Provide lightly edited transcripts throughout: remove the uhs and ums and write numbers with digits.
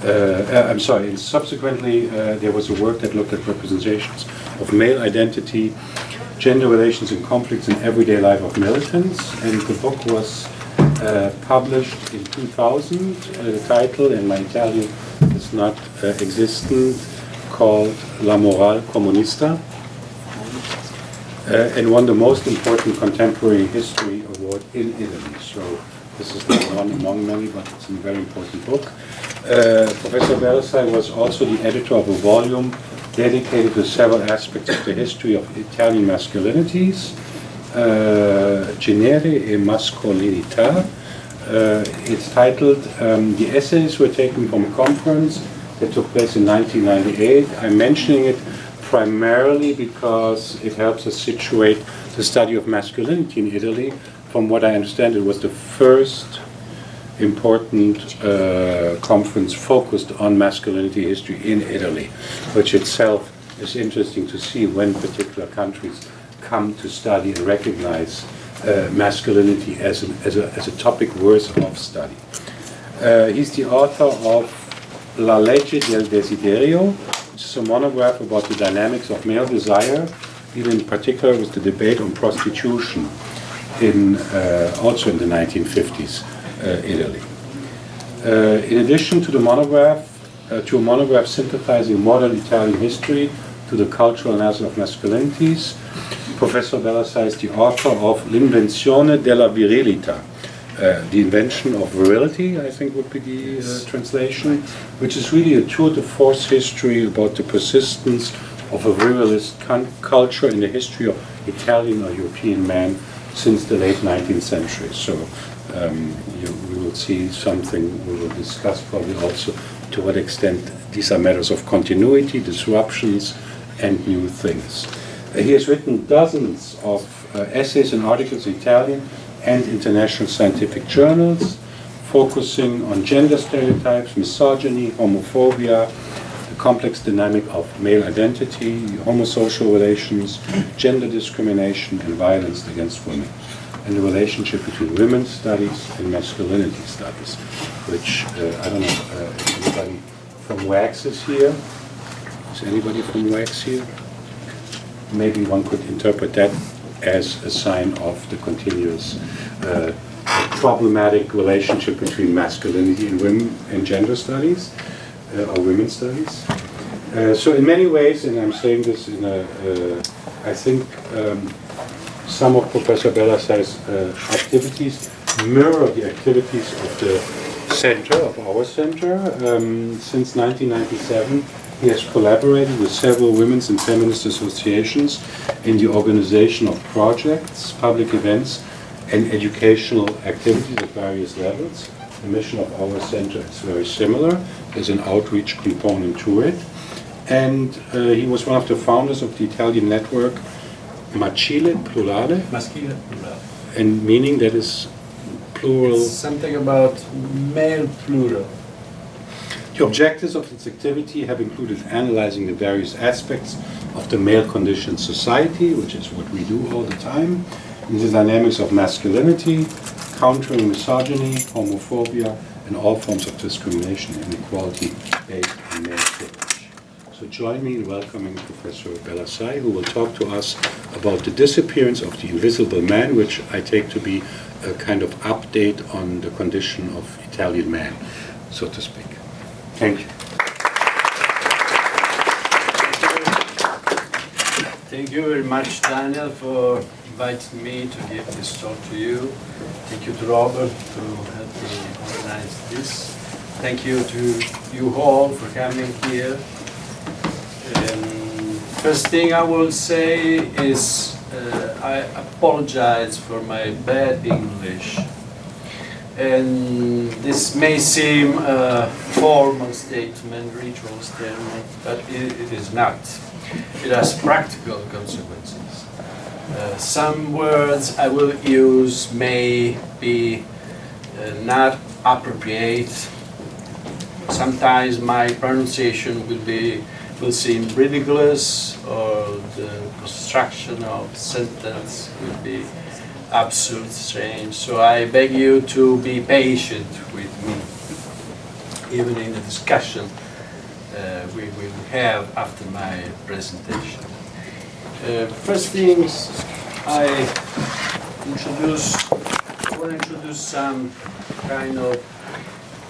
I'm sorry, and subsequently there was a work that looked at representations of male identity, gender relations and conflicts in everyday life of militants, and the book was published in 2000. The title in my Italian is not existent, called La Morale Comunista, and won the most important contemporary history award in Italy. So this is not one among many, but it's a very important book. Professor Bellassai was also the editor of a volume dedicated to several aspects of the history of Italian masculinities, Genere e Mascolinità. It's titled, the essays were taken from a conference that took place in 1998. I'm mentioning it primarily because it helps us situate the study of masculinity in Italy. From what I understand, it was the first important conference focused on masculinity history in Italy, which itself is interesting to see when particular countries come to study and recognize masculinity as a topic worth of study. He's the author of La Legge del Desiderio, which is a monograph about the dynamics of male desire, dealing in particular with the debate on prostitution also in the 1950s Italy. In addition to the monograph, to a monograph synthesizing modern Italian history to the cultural analysis of masculinities, Professor Bellassai is the author of L'invenzione della virilità, the invention of virility, I think would be the translation, which is really a tour de force history about the persistence of a virilist culture in the history of Italian or European man since the late 19th century. So we will see something, we will discuss probably also to what extent these are matters of continuity, disruptions, and new things. He has written dozens of essays and articles in Italian and international scientific journals, focusing on gender stereotypes, misogyny, homophobia, the complex dynamic of male identity, homosocial relations, gender discrimination, and violence against women, and the relationship between women's studies and masculinity studies, which, I don't know if anybody from WAX is here. Is anybody from WAX here? Maybe one could interpret that as a sign of the continuous problematic relationship between masculinity and women and gender studies, or women's studies. So in many ways, and I'm saying this in I think some of Professor Bellassai's activities mirror the activities of the center, of our center. Since 1997, he has collaborated with several women's and feminist associations in the organization of projects, public events, and educational activities at various levels. The mission of our center is very similar. There's an outreach component to it. And he was one of the founders of the Italian network Maschile Plurale. Maschile Plurale. And meaning that is plural. It's something about male plural. The objectives of its activity have included analyzing the various aspects of the male conditioned society, which is what we do all the time, in the dynamics of masculinity, countering misogyny, homophobia, and all forms of discrimination and inequality based on male privilege. So join me in welcoming Professor Bellassai, who will talk to us about the disappearance of the invisible man, which I take to be a kind of update on the condition of Italian man, so to speak. Thank you. Thank you very much, Daniel, for inviting me to give this talk to you. Thank you to Robert to help me organize this. Thank you to you all for coming here. First thing I will say is I apologize for my bad English. And this may seem a formal statement, ritual statement, but it is not. It has practical consequences. Some words I will use may be not appropriate. Sometimes my pronunciation will seem ridiculous, or the construction of sentence will be absurd, strange. So I beg you to be patient with me. even in the discussion we will have after my presentation. First things, I want to introduce some kind of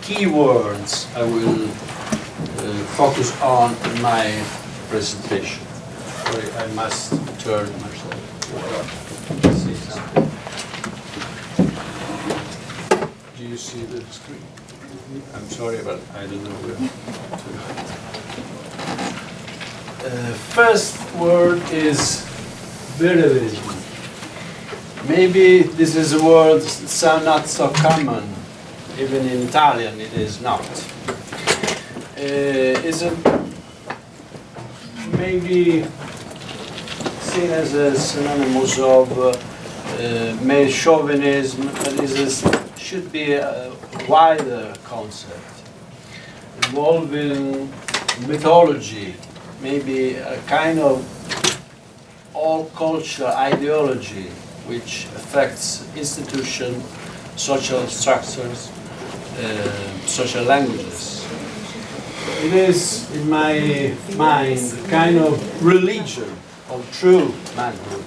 keywords I will focus on in my presentation. Sorry, I must turn myself. See something. Do you see the screen? I'm sorry, but I don't know where to. First word is virilism. Maybe this is a word not so common, even in Italian it is not. Is it maybe seen as a synonymous of male chauvinism, but should be a wider concept involving mythology, maybe a kind of all culture ideology which affects institutions, social structures, social languages. It is, in my mind, a kind of religion of true manhood.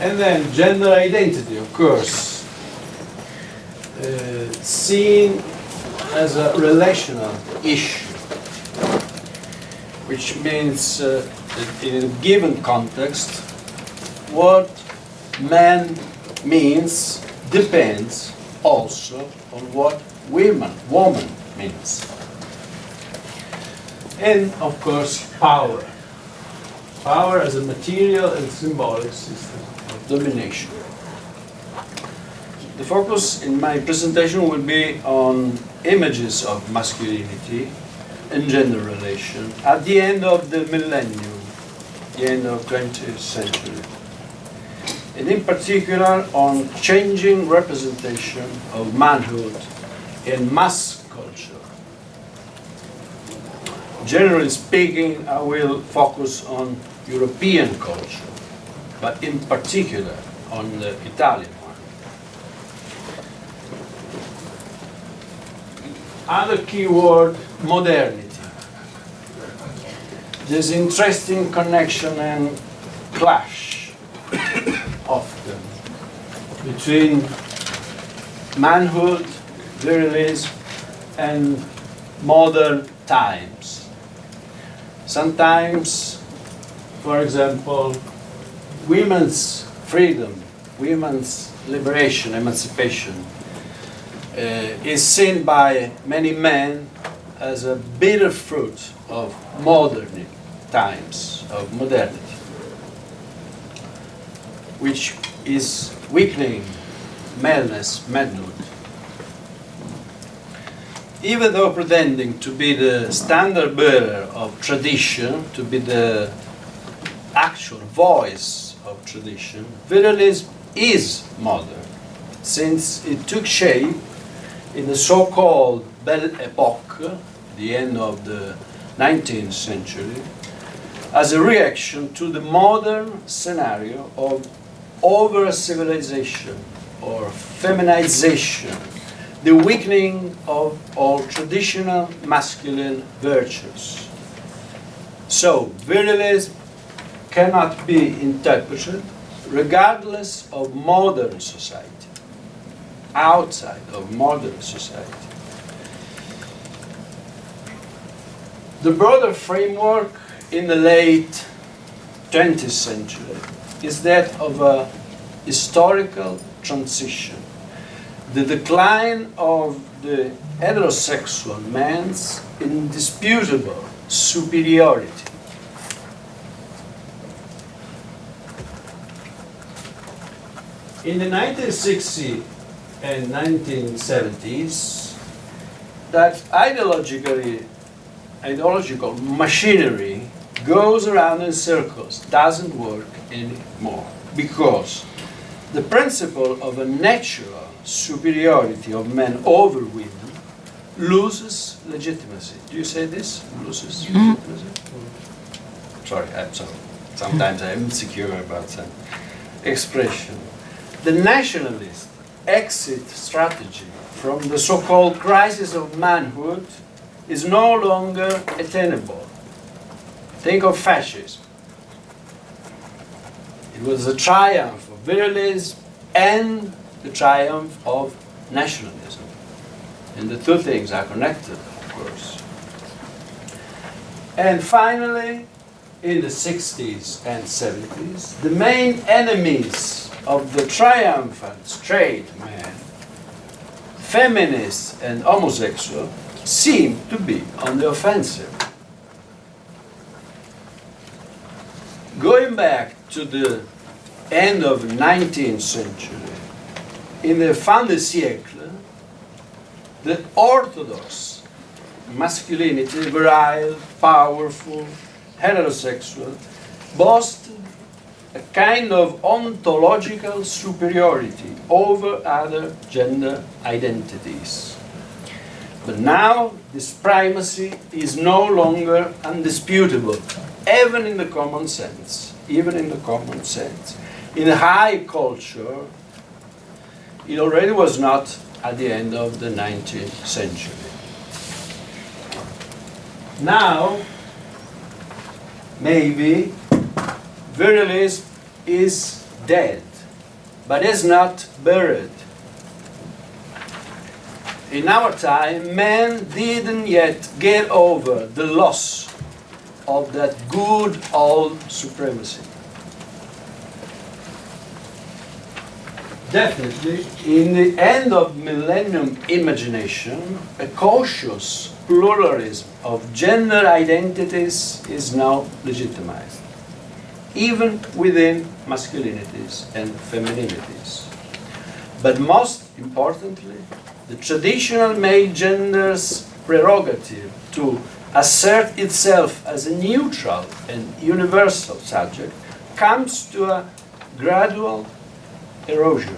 And then gender identity, of course, seen as a relational issue, which means that in a given context, what man means depends also on what woman means. And of course, power. Power as a material and symbolic system of domination. The focus in my presentation will be on images of masculinity and gender relation at the end of the millennium, the end of 20th century. And in particular on changing representation of manhood in mass culture. Generally speaking, I will focus on European culture, but in particular on the Italian one. Other keyword, modernity. There's interesting connection and clash often between manhood, virilism, and modern times. Sometimes, for example, women's freedom, women's liberation, emancipation, is seen by many men as a bitter fruit of modern times, of modernity, which is weakening maleness, manhood. Even though pretending to be the standard bearer of tradition, to be the actual voice of tradition, virilism is modern, since it took shape in the so-called Belle Époque, the end of the 19th century, as a reaction to the modern scenario of over-civilization or feminization, the weakening of all traditional masculine virtues. So, virilism cannot be interpreted regardless of modern society, outside of modern society. The broader framework in the late 20th century is that of a historical transition. The decline of the heterosexual man's indisputable superiority. In the 1960s and 1970s, that ideological machinery goes around in circles, doesn't work anymore, because the principle of a natural superiority of men over women loses legitimacy. Do you say this? Loses legitimacy? Sorry, I'm sorry. Sometimes I'm insecure about some expression. The nationalist exit strategy from the so-called crisis of manhood is no longer attainable. Think of fascism. It was a triumph of virilism and the triumph of nationalism. And the two things are connected, of course. And finally, in the 60s and 70s, the main enemies of the triumphant straight man, feminists and homosexual, seem to be on the offensive. Going back to the end of the 19th century, in the fin de siècle, the orthodox masculinity, virile, powerful, heterosexual, boasted a kind of ontological superiority over other gender identities. But now this primacy is no longer undisputable, even in the common sense. Even in the common sense. In high culture, it already was not at the end of the 19th century. Now, maybe virilism is dead, but is not buried. In our time, men didn't yet get over the loss of that good old supremacy. Definitely, in the end of millennium imagination, a cautious pluralism of gender identities is now legitimized, even within masculinities and femininities. But most importantly, the traditional male gender's prerogative to assert itself as a neutral and universal subject comes to a gradual erosion.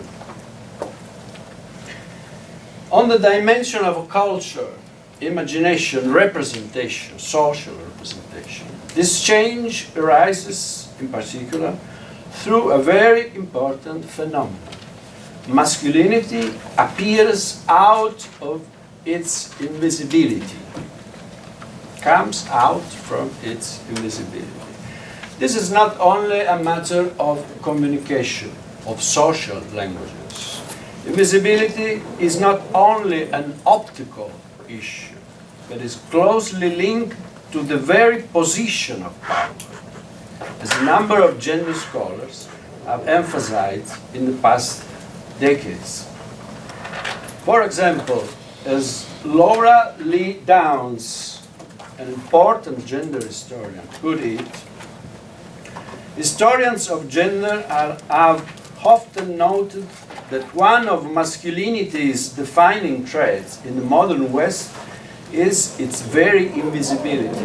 On the dimension of a culture, imagination, representation, social representation, this change arises in particular through a very important phenomenon. Masculinity appears out of its invisibility, comes out from its invisibility. This is not only a matter of communication, of social languages. Invisibility is not only an optical issue, but is closely linked to the very position of power, as a number of gender scholars have emphasized in the past decades. For example, as Laura Lee Downs, an important gender historian, put it, historians of gender have often noted that one of masculinity's defining traits in the modern West is its very invisibility.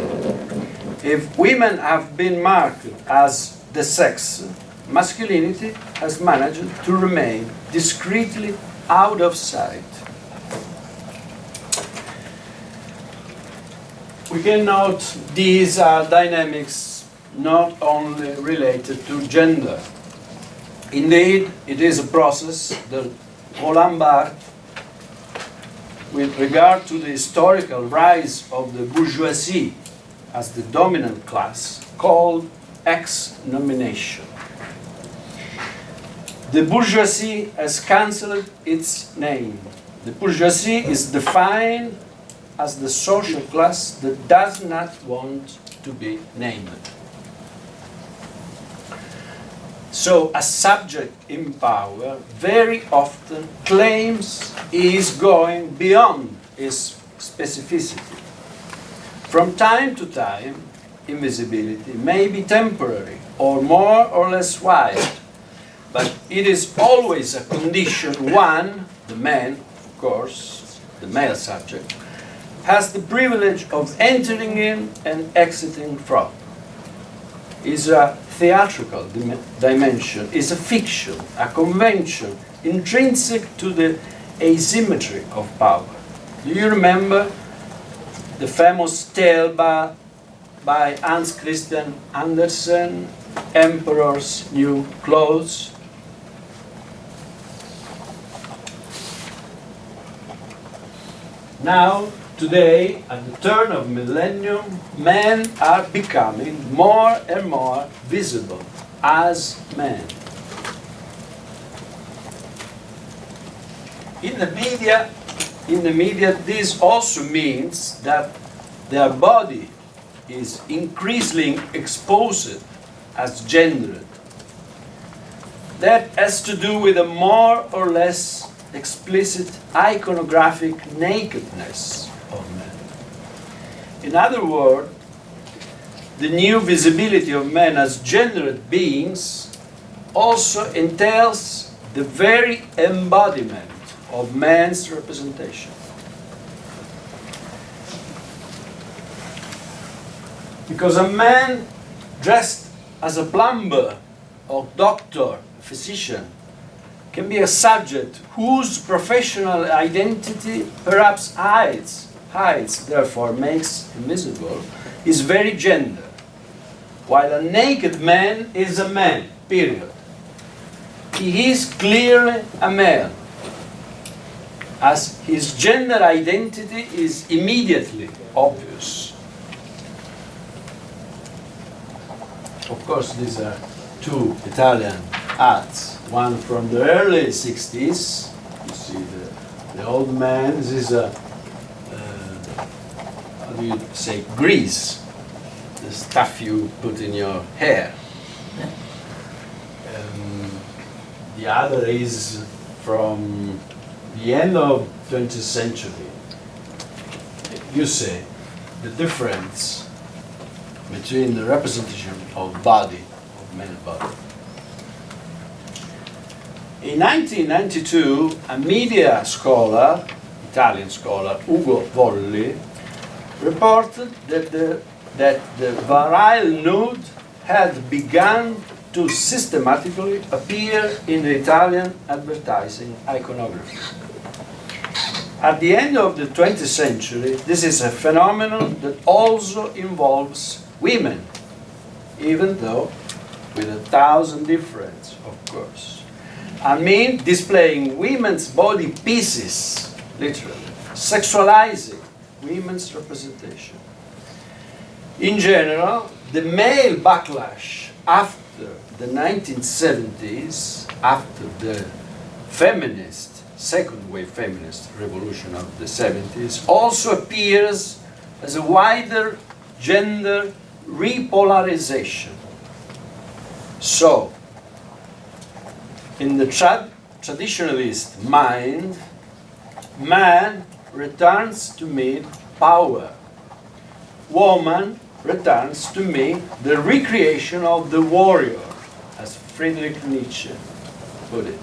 If women have been marked as the sex, masculinity has managed to remain discreetly out of sight. We can note these are dynamics not only related to gender. Indeed, it is a process that Roland Barthes, with regard to the historical rise of the bourgeoisie as the dominant class, called ex-nomination. The bourgeoisie has cancelled its name. The bourgeoisie is defined as the social class that does not want to be named. So a subject in power very often claims he is going beyond his specificity. From time to time, invisibility may be temporary or more or less wide, but it is always a condition one, the man, of course, the male subject, has the privilege of entering in and exiting from. Is a theatrical dimension, is a fiction, a convention, intrinsic to the asymmetry of power. Do you remember the famous tale by Hans Christian Andersen, Emperor's New Clothes? Now, today, at the turn of millennium, men are becoming more and more visible as men. In the media, this also means that their body is increasingly exposed as gendered. That has to do with a more or less explicit iconographic nakedness of men. In other words, the new visibility of men as gendered beings also entails the very embodiment of man's representation. Because a man dressed as a plumber or doctor, physician, can be a subject whose professional identity perhaps hides, therefore makes invisible, is very gender, while a naked man is a man, period. He is clearly a male, as his gender identity is immediately obvious. Of course, these are two Italian ads. One from the early 60s. You see the old man. This is a, how do you say, grease. The stuff you put in your hair. The other is from the end of 20th century. You see the difference between the representation of body, of male body. In 1992, a media scholar, Italian scholar, Ugo Volli, reported that the virile nude had begun to systematically appear in the Italian advertising iconography. At the end of the 20th century, this is a phenomenon that also involves women, even though with 1,000 differences, of course. I mean, displaying women's body pieces, literally, sexualizing women's representation. In general, the male backlash after the 1970s, after the feminist, second wave feminist revolution of the 70s, also appears as a wider gender repolarization. So, in the traditionalist mind, man returns to me power. Woman returns to me the recreation of the warrior, as Friedrich Nietzsche put it,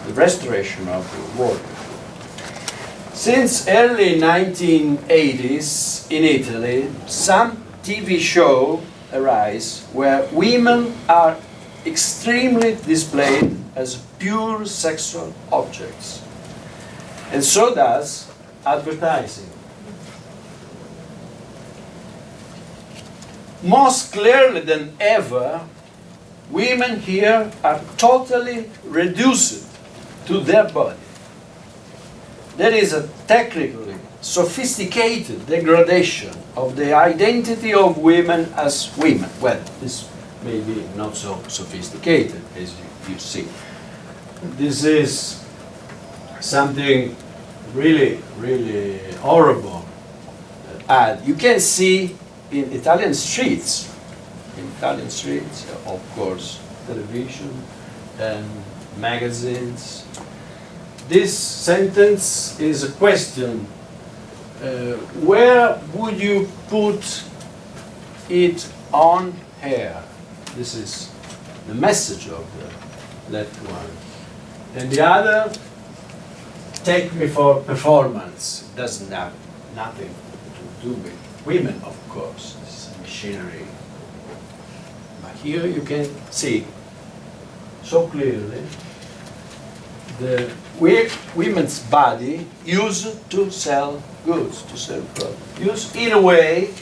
the restoration of the warrior. Since early 1980s in Italy, some TV shows arise where women are extremely displayed as pure sexual objects. And so does advertising. Most clearly than ever, women here are totally reduced to their body. There is a technically sophisticated degradation of the identity of women as women. Well, this may be not so sophisticated, as you see. This is something really, really horrible. You can see in Italian streets, of course, television and magazines. This sentence is a question. Where would you put it on hair? This is the message of the left one. And the other, take me for performance. It doesn't have nothing to do with women, of course. This is machinery. But here you can see so clearly the women's body used to sell goods, to sell products. Used in a way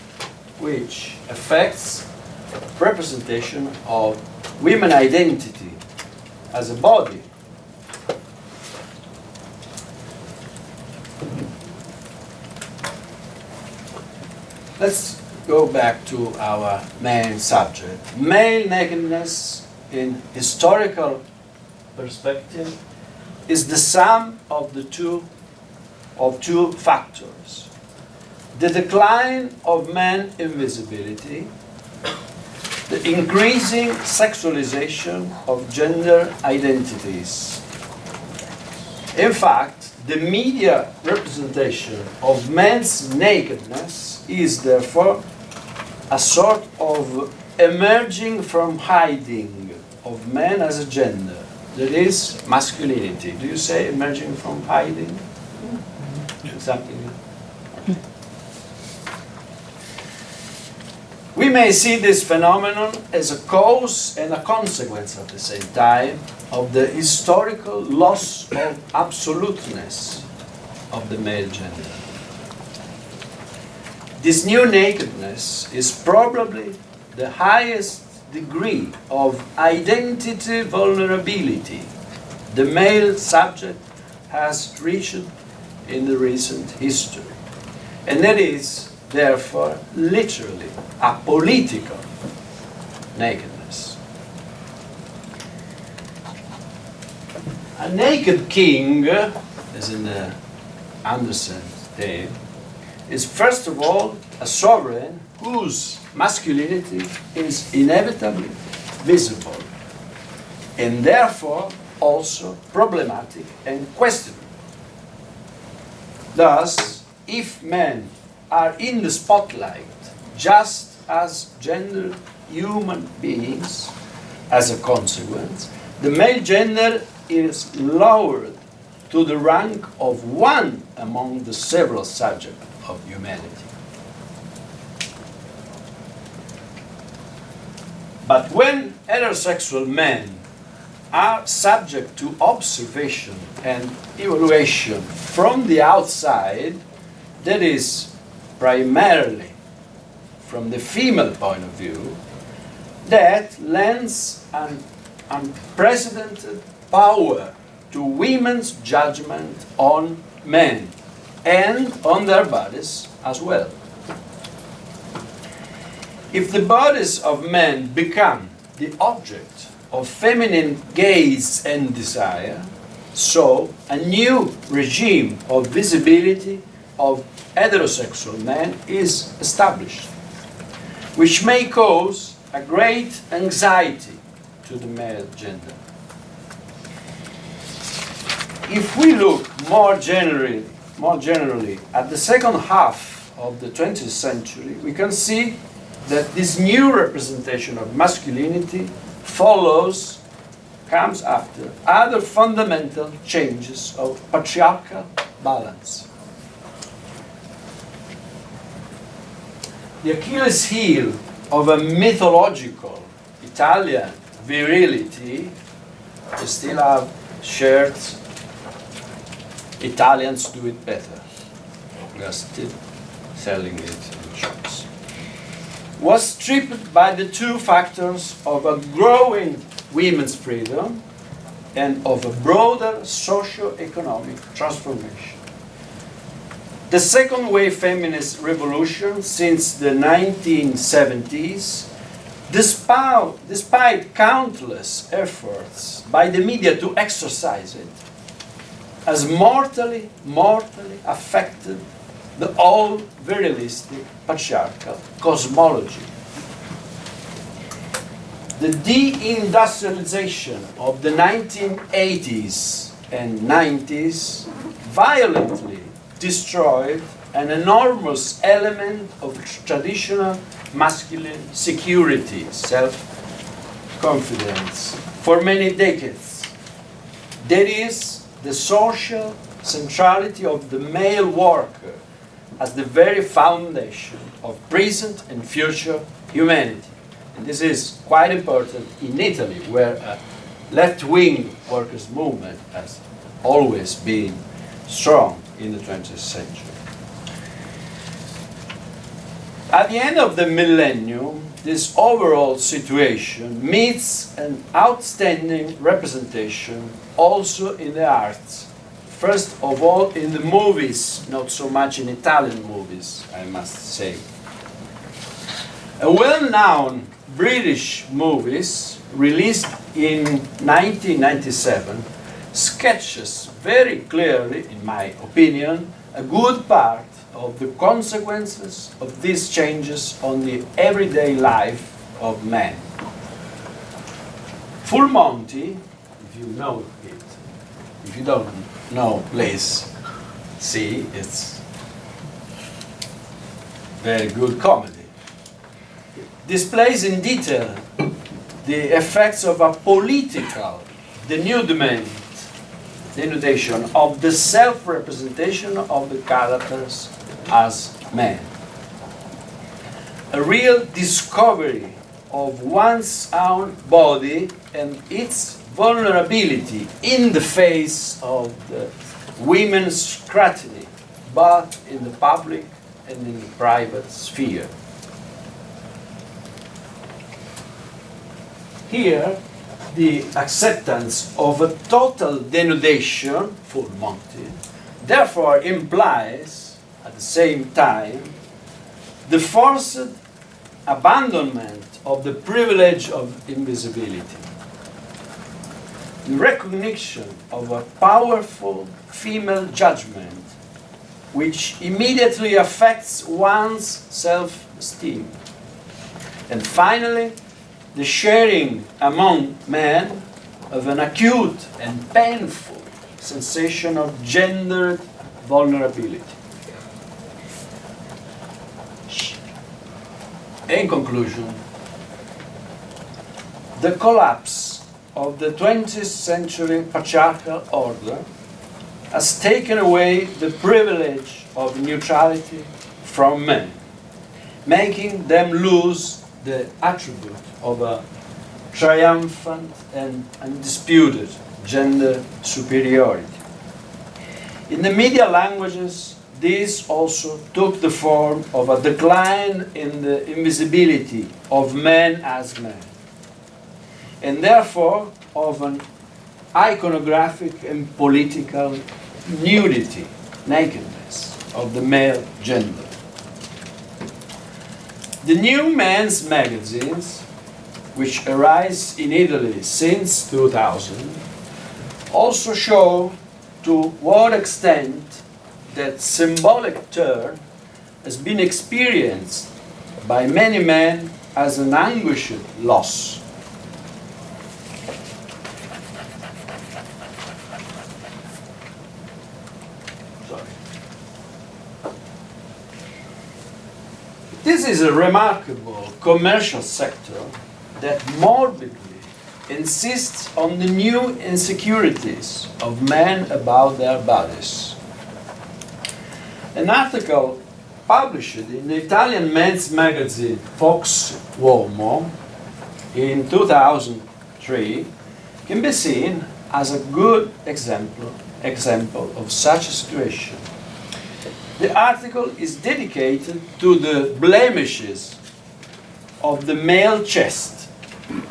which affects representation of women identity as a body. Let's go back to our main subject. Male nakedness in historical perspective is the sum of two factors. The decline of man invisibility, the increasing sexualization of gender identities. In fact, the media representation of men's nakedness is therefore a sort of emerging from hiding of men as a gender, that is masculinity. Do you say emerging from hiding? Something. We may see this phenomenon as a cause and a consequence at the same time of the historical loss of absoluteness of the male gender. This new nakedness is probably the highest degree of identity vulnerability the male subject has reached in the recent history. And that is, therefore, literally a political nakedness. A naked king, as in the Andersen tale, is first of all a sovereign whose masculinity is inevitably visible and therefore also problematic and questionable. Thus, if men are in the spotlight just as gender human beings, as a consequence, the male gender is lowered to the rank of one among the several subjects of humanity. But when heterosexual men are subject to observation and evaluation from the outside, that is, primarily from the female point of view, that lends an unprecedented power to women's judgment on men and on their bodies as well. If the bodies of men become the object of feminine gaze and desire, so a new regime of visibility of heterosexual men is established, which may cause a great anxiety to the male gender. If we look more generally at the second half of the 20th century, we can see that this new representation of masculinity comes after other fundamental changes of patriarchal balance. The Achilles heel of a mythological Italian virility, we still have shirts, Italians do it better. We are still selling it in shops. Was stripped by the two factors of a growing women's freedom and of a broader socio-economic transformation. The second wave feminist revolution since the 1970s, despite countless efforts by the media to exercise it, has mortally affected the old virilistic patriarchal cosmology. The deindustrialization of the 1980s and 90s violently destroyed an enormous element of traditional masculine security, self-confidence, for many decades. That is, the social centrality of the male worker as the very foundation of present and future humanity. And this is quite important in Italy, where a left-wing workers' movement has always been strong in the 20th century. At the end of the millennium, this overall situation meets an outstanding representation also in the arts. First of all, in the movies, not so much in Italian movies, I must say. A well-known British movie released in 1997 sketches very clearly, in my opinion, a good part of the consequences of these changes on the everyday life of man. Full Monty, if you know it, if you don't know, please see, it's very good comedy. Displays in detail the effects of a political denudation of the self-representation of the characters as men. A real discovery of one's own body and its vulnerability in the face of the women's scrutiny, both in the public and in the private sphere. Here, the acceptance of a total denudation, full Monty, therefore implies, at the same time, the forced abandonment of the privilege of invisibility. The recognition of a powerful female judgment which immediately affects one's self-esteem. And finally, the sharing among men of an acute and painful sensation of gendered vulnerability. In conclusion, the collapse of the 20th century patriarchal order has taken away the privilege of neutrality from men, making them lose the attribute of a triumphant and undisputed gender superiority. In the media languages, this also took the form of a decline in the invisibility of men as men, and therefore of an iconographic and political nudity, nakedness of the male gender. The new men's magazines, which arise in Italy since 2000, also show to what extent that symbolic turn has been experienced by many men as an anguished loss. This is a remarkable commercial sector that morbidly insists on the new insecurities of men about their bodies. An article published in the Italian men's magazine Fox Uomo in 2003 can be seen as a good example of such a situation. The article is dedicated to the blemishes of the male chest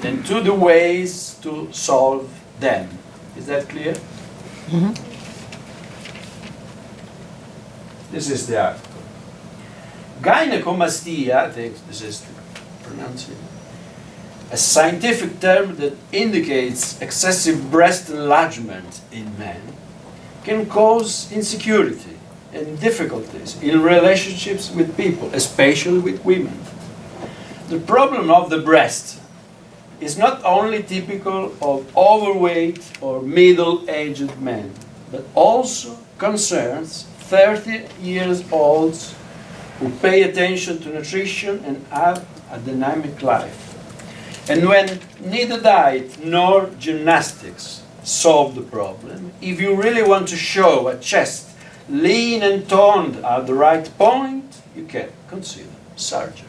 and to the ways to solve them. Is that clear? Mm-hmm. This is the article. Gynecomastia, I think this is the pronunciation, a scientific term that indicates excessive breast enlargement in men, can cause insecurity and difficulties in relationships with people, especially with women. The problem of the breast is not only typical of overweight or middle-aged men, but also concerns 30-year-olds who pay attention to nutrition and have a dynamic life. And when neither diet nor gymnastics solve the problem, if you really want to show a chest lean and toned at the right point, you can consider surgery.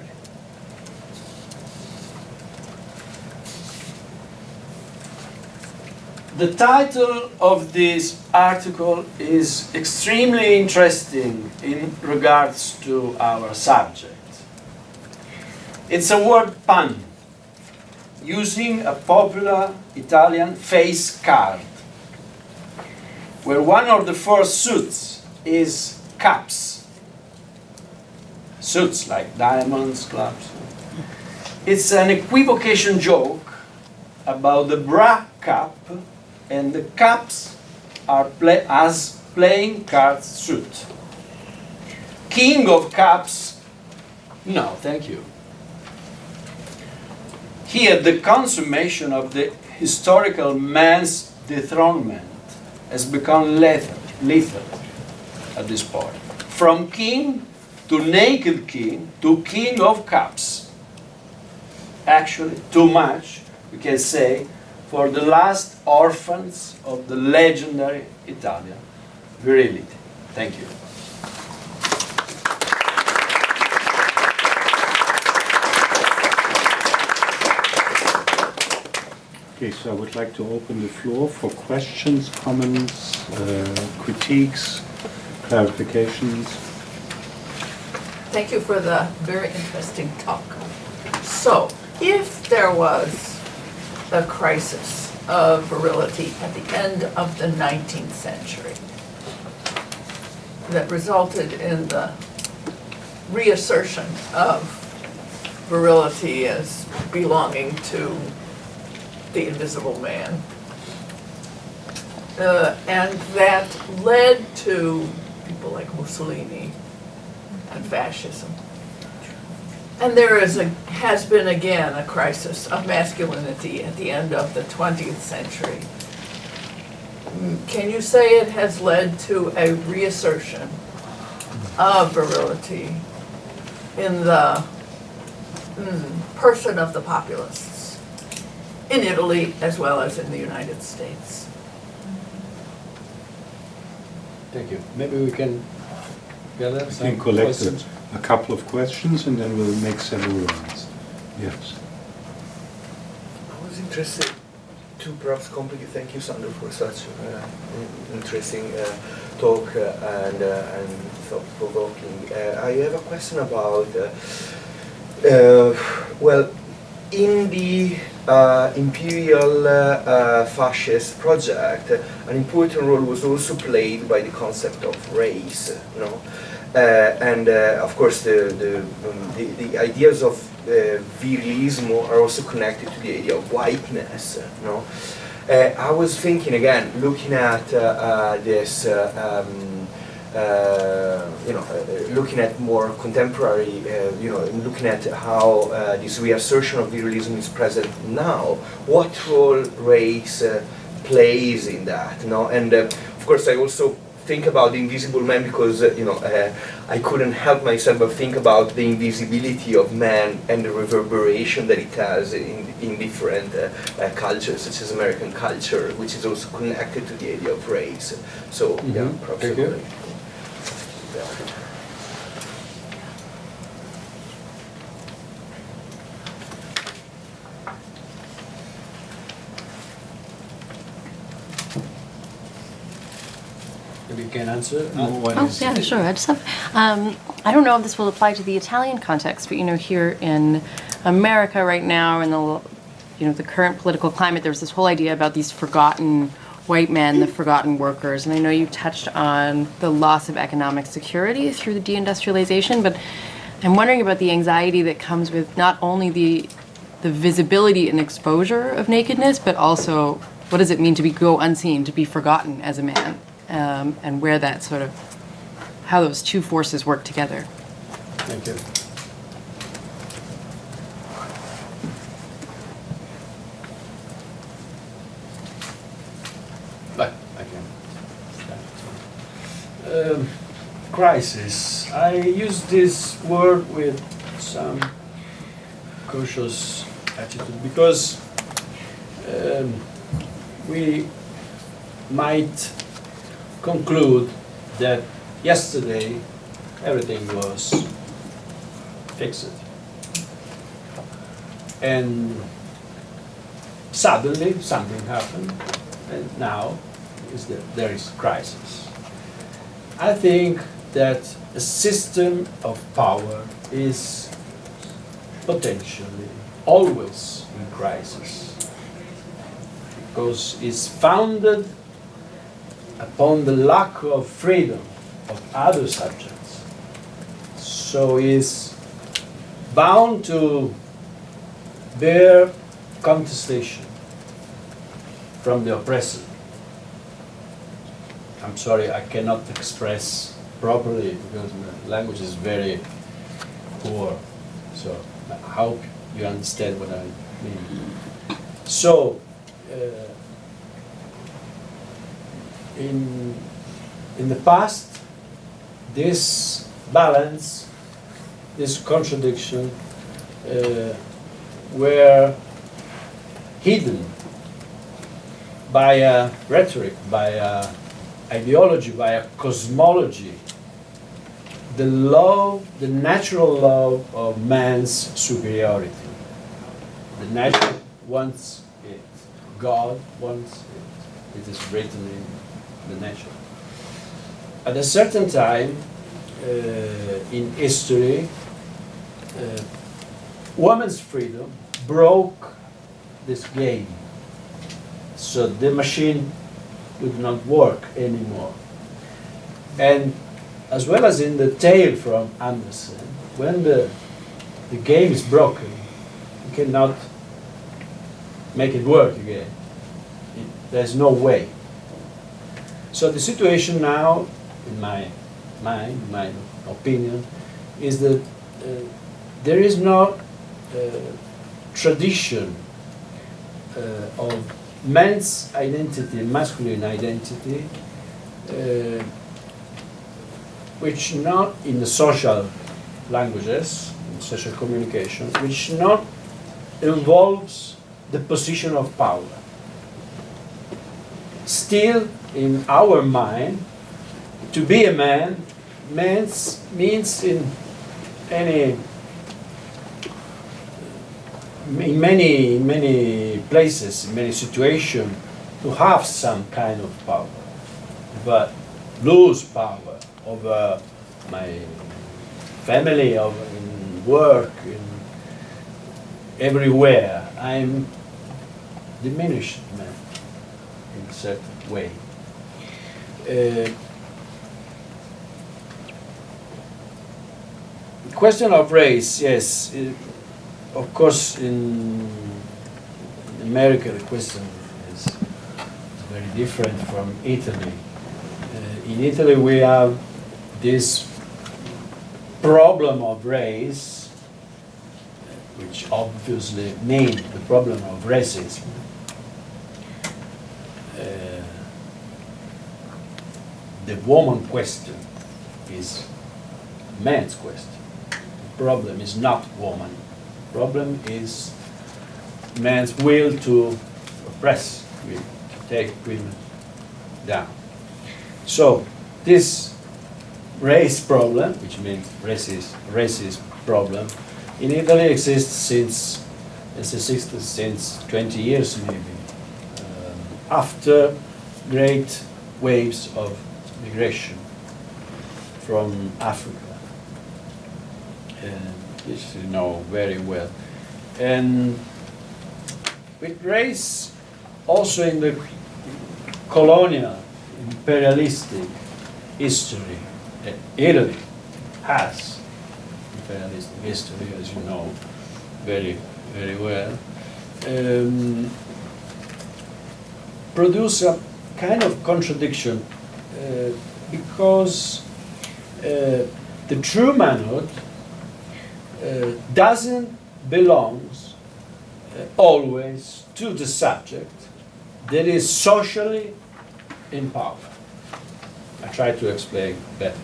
The title of this article is extremely interesting in regards to our subject. It's a word pun using a popular Italian face card, where one of the four suits is caps. Suits like diamonds, clubs. It's an equivocation joke about the bra cup, and the cups are as playing cards suit. King of cups, no, thank you. Here, the consummation of the historical man's dethronement has become lethal at this point. From king to naked king to king of cups. Actually, too much, we can say, for the last orphans of the legendary Italian virility. Thank you. Okay, so I would like to open the floor for questions, comments, critiques, clarifications. Thank you for the very interesting talk. So, if there was a crisis of virility at the end of the 19th century that resulted in the reassertion of virility as belonging to the invisible man, and that led to people like Mussolini and fascism. And there has been again a crisis of masculinity at the end of the 20th century. Can you say it has led to a reassertion of virility in the person of the populists in Italy as well as in the United States? Thank you. Maybe we can gather We some can collect questions. a couple of questions and then we'll make several rounds. Yes. I was interested to perhaps compliment. Thank you, Sandro, for such interesting talk and thought-provoking. I have a question about, well, in the imperial fascist project, an important role was also played by the concept of race, you know, and of course the ideas of virilismo are also connected to the idea of whiteness, you know. I was thinking again, looking at this. Looking at more contemporary, looking at how this reassertion of virilism is present now, what role race plays in that, you know? And of course, I also think about the invisible man because, I couldn't help myself but think about the invisibility of man and the reverberation that it has in different cultures, such as American culture, which is also connected to the idea of race. So, yeah, perhaps. Maybe you can answer. Oh, yeah, sure. I just have, I don't know if this will apply to the Italian context, but here in America right now, in the current political climate, there's this whole idea about these forgotten white men, the forgotten workers. And I know you touched on the loss of economic security through the deindustrialization, but I'm wondering about the anxiety that comes with not only the visibility and exposure of nakedness, but also what does it mean to go unseen, to be forgotten as a man, and where that sort of, how those two forces work together. Thank you. But I can. Crisis. I use this word with some cautious attitude because we might conclude that yesterday everything was fixed, and suddenly something happened, and now there is crisis. I think that a system of power is potentially always in crisis because it's founded upon the lack of freedom of other subjects. So is bound to bear contestation from the oppressor. I'm sorry, I cannot express properly because the language is very poor. So I hope you understand what I mean. So, in the past, this balance, this contradiction were hidden by a rhetoric, by a ideology, by a cosmology, the love, the natural love of man's superiority. The nature wants it. God wants it. It is written in the nature. At a certain time in history, woman's freedom broke this game. So the machine would not work anymore. And as well as in the tale from Andersen, when the game is broken, you cannot make it work again. There's no way. So the situation now, in my mind, my opinion, is that there is no tradition of man's identity, masculine identity, which not in the social languages, in social communication, which not involves the position of power. Still, in our mind, to be a man means in many places, in many situations, to have some kind of power, but lose power over my family, over in work, in everywhere. I'm diminished man in a certain way. Question of race, yes. Of course, in America, the question is very different from Italy. In Italy, we have this problem of race, which obviously means the problem of racism. The woman question is man's question. The problem is not woman. The problem is man's will to oppress women, to take women down. So this race problem, which means racist problem, in Italy exists since 20 years maybe, after great waves of migration from Africa, which you know very well. And with race, also in the colonial, imperialistic history, Italy has imperialistic history, as you know very, very well, produce a kind of contradiction because the true manhood doesn't belong always to the subject that is socially in power. I try to explain better.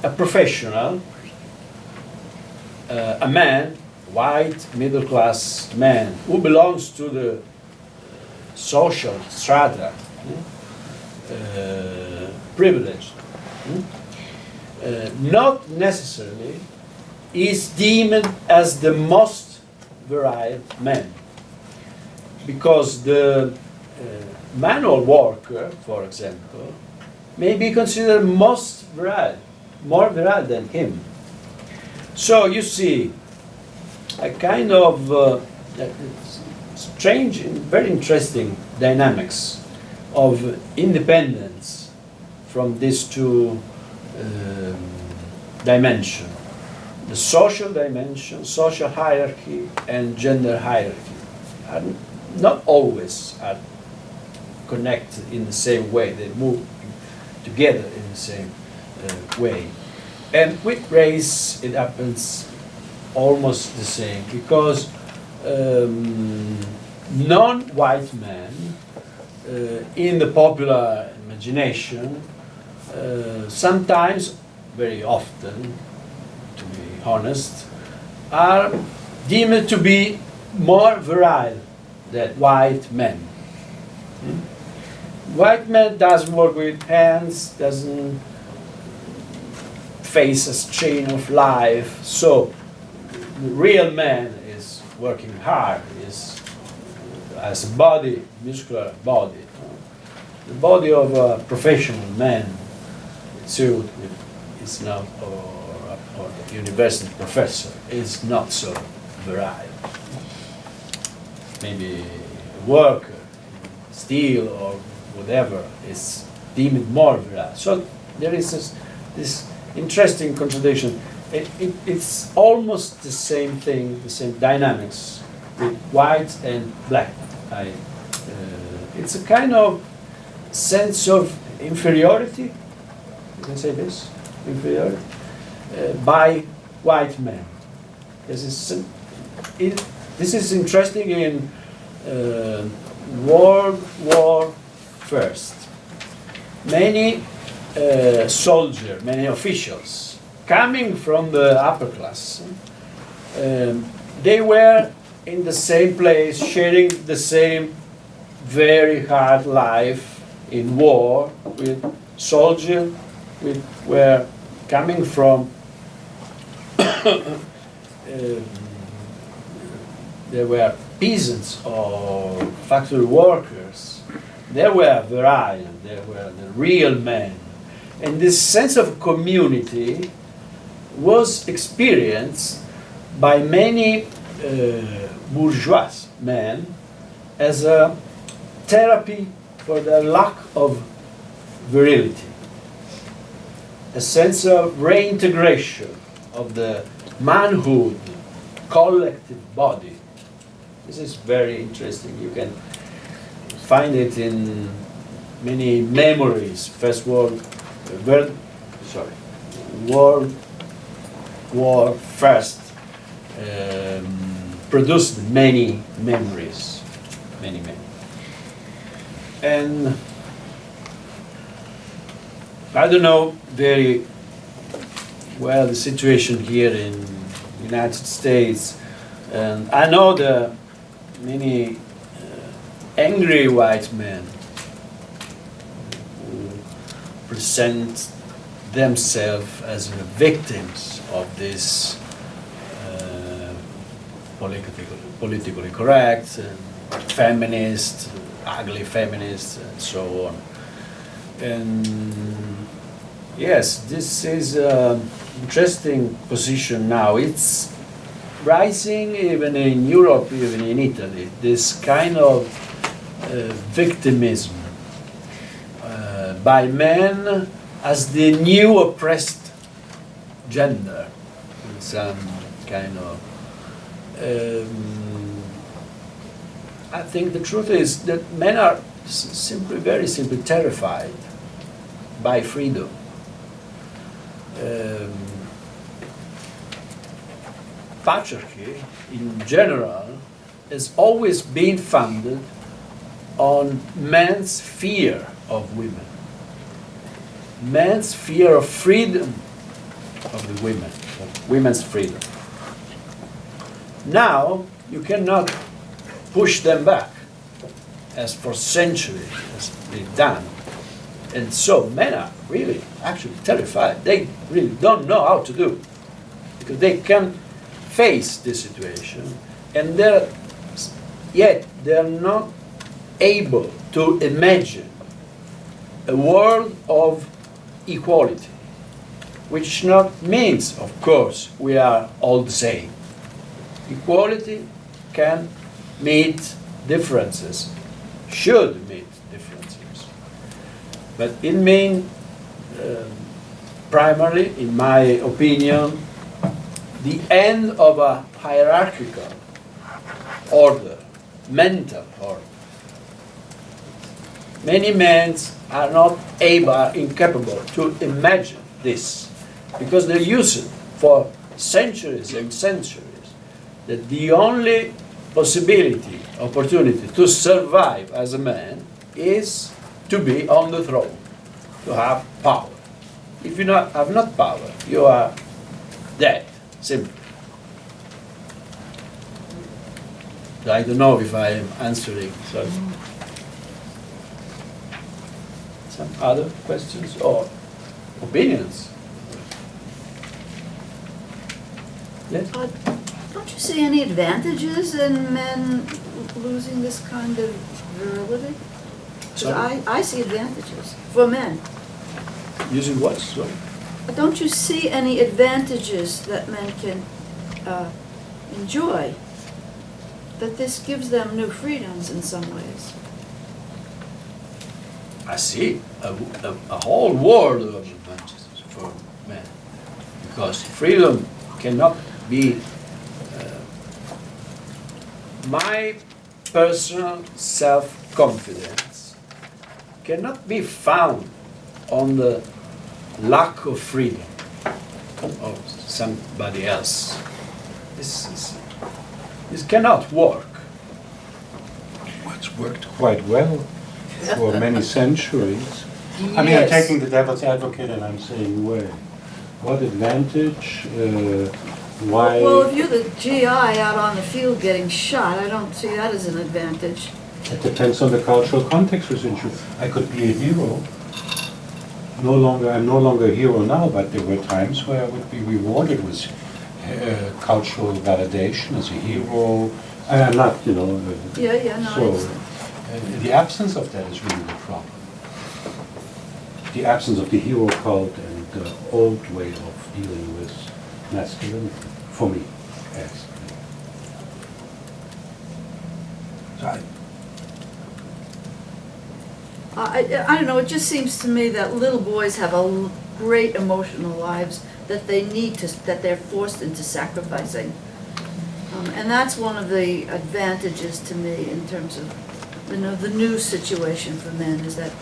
A professional, a man, white, middle-class man, who belongs to the social strata, privileged, not necessarily is deemed as the most virile man. Because the manual worker, for example, may be considered most virile, more virile than him. So you see a kind of strange and very interesting dynamics of independence from these two dimensions. the social dimension, social hierarchy, and gender hierarchy are not always are connected in the same way. They move together in the same way. And with race, it happens almost the same, because non-white men in the popular imagination sometimes, very often, to be honest, are deemed to be more virile than white men. White man doesn't work with hands, doesn't face a strain of life, so the real man is working hard, has a body, muscular body. The body of a professional man, suit is not, or a university professor, is not so virile. Maybe a worker, steel or whatever, is deemed more virile. So there is this interesting contradiction. It's almost the same thing, the same dynamics with white and black. It's a kind of sense of inferiority, you can say this, inferiority, by white men. This is interesting in World War First. Many soldiers, many officials, coming from the upper class, they were in the same place, sharing the same very hard life in war with soldiers were coming from they were peasants or factory workers. They were virile, they were the real men. And this sense of community was experienced by many bourgeois men as a therapy for their lack of virility. A sense of reintegration of the manhood, collective body. This is very interesting. You can find it in many memories. World War First produced many memories, many. And I don't know very well the situation here in the United States, and I know the many angry white men who present themselves as victims of this politically correct and feminist, ugly feminists, and so on. And yes, this is an interesting position now. It's rising even in Europe, even in Italy, this kind of victimism by men as the new oppressed gender, in some kind of I think the truth is that men are very simply terrified by freedom. Patriarchy, in general, has always been founded on man's fear of women, man's fear of freedom of the women, of women's freedom. Now, you cannot push them back, as for centuries has been done. And so men are really actually terrified. They really don't know how to do, because they can face this situation, and yet they're not able to imagine a world of equality, which not means, of course, we are all the same. Equality can meet differences, should meet differences. But it means, primarily, in my opinion, the end of a hierarchical order, mental order. Many men are not able, incapable to imagine this because they use it for centuries and centuries. That the only possibility, opportunity to survive as a man is to be on the throne, to have power. If you have not power, you are dead, simply. I don't know if I am answering. So some other questions or opinions? Yes? Don't you see any advantages in men losing this kind of virility? 'Cause Sorry? I see advantages for men. Using what? Sorry. Don't you see any advantages that men can enjoy? That this gives them new freedoms in some ways? I see a whole world of advantages for men. Because freedom cannot be my personal self-confidence cannot be found on the lack of freedom of somebody else. This cannot work. It's worked quite well for many centuries. I mean, I'm Yes. taking the devil's advocate and I'm saying, where? What advantage? Why? Well, if you're the GI out on the field getting shot, I don't see that as an advantage. It depends on the cultural context with which I could be a hero. I'm no longer a hero now, but there were times where I would be rewarded with cultural validation as a hero. I'm not, Yeah, no, I So, understand. the absence of that is really the problem. The absence of the hero cult and the old way of dealing with masculinity, for me, yes. I don't know, it just seems to me that little boys have great emotional lives that they need to, that they're forced into sacrificing. And that's one of the advantages to me in terms of, the new situation for men is that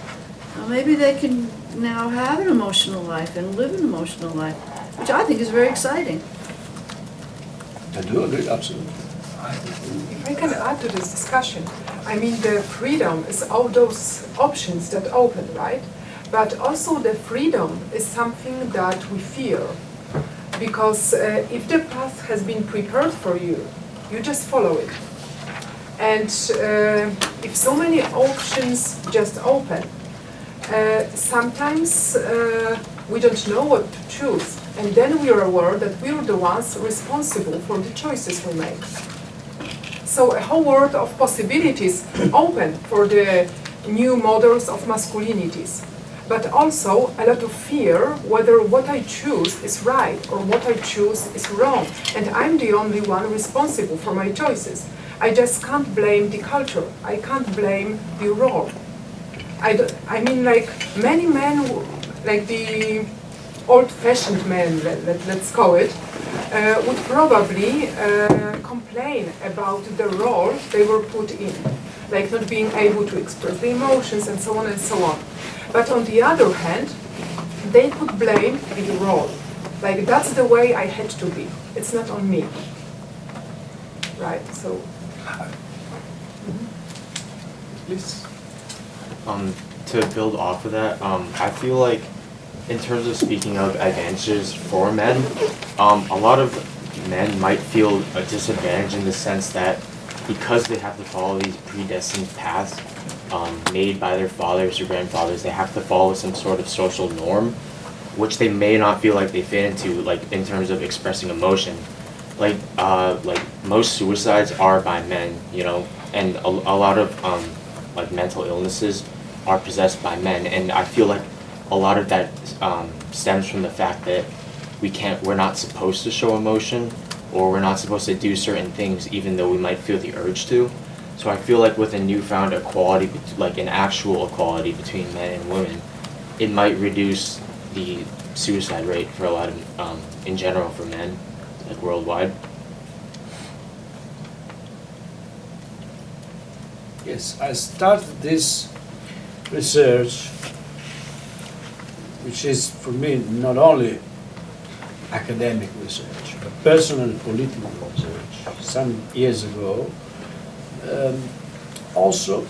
maybe they can now have an emotional life and live an emotional life, which I think is very exciting. I do agree, absolutely. If I can add to this discussion, I mean the freedom is all those options that open, right? But also the freedom is something that we fear. Because if the path has been prepared for you, you just follow it. And if so many options just open, sometimes we don't know what to choose. And then we are aware that we are the ones responsible for the choices we make. So a whole world of possibilities open for the new models of masculinities. But also a lot of fear whether what I choose is right or what I choose is wrong. And I'm the only one responsible for my choices. I just can't blame the culture. I can't blame the role. I mean, like many men, like the old-fashioned men, let's call it, would probably complain about the role they were put in, like not being able to express the emotions and so on and so on. But on the other hand, they could blame the role. Like, that's the way I had to be. It's not on me. Right, so. Please. To build off of that, I feel like in terms of speaking of advantages for men, a lot of men might feel a disadvantage in the sense that because they have to follow these predestined paths made by their fathers or grandfathers, they have to follow some sort of social norm, which they may not feel like they fit into, like in terms of expressing emotion. Like most suicides are by men, and a lot of like mental illnesses are possessed by men, and I feel like a lot of that stems from the fact that we're not supposed to show emotion, or we're not supposed to do certain things even though we might feel the urge to. So I feel like with a newfound equality, like an actual equality between men and women, it might reduce the suicide rate for a lot of, in general for men. like worldwide? Yes, I started this research, which is for me not only academic research, but personal and political research, some years ago. Also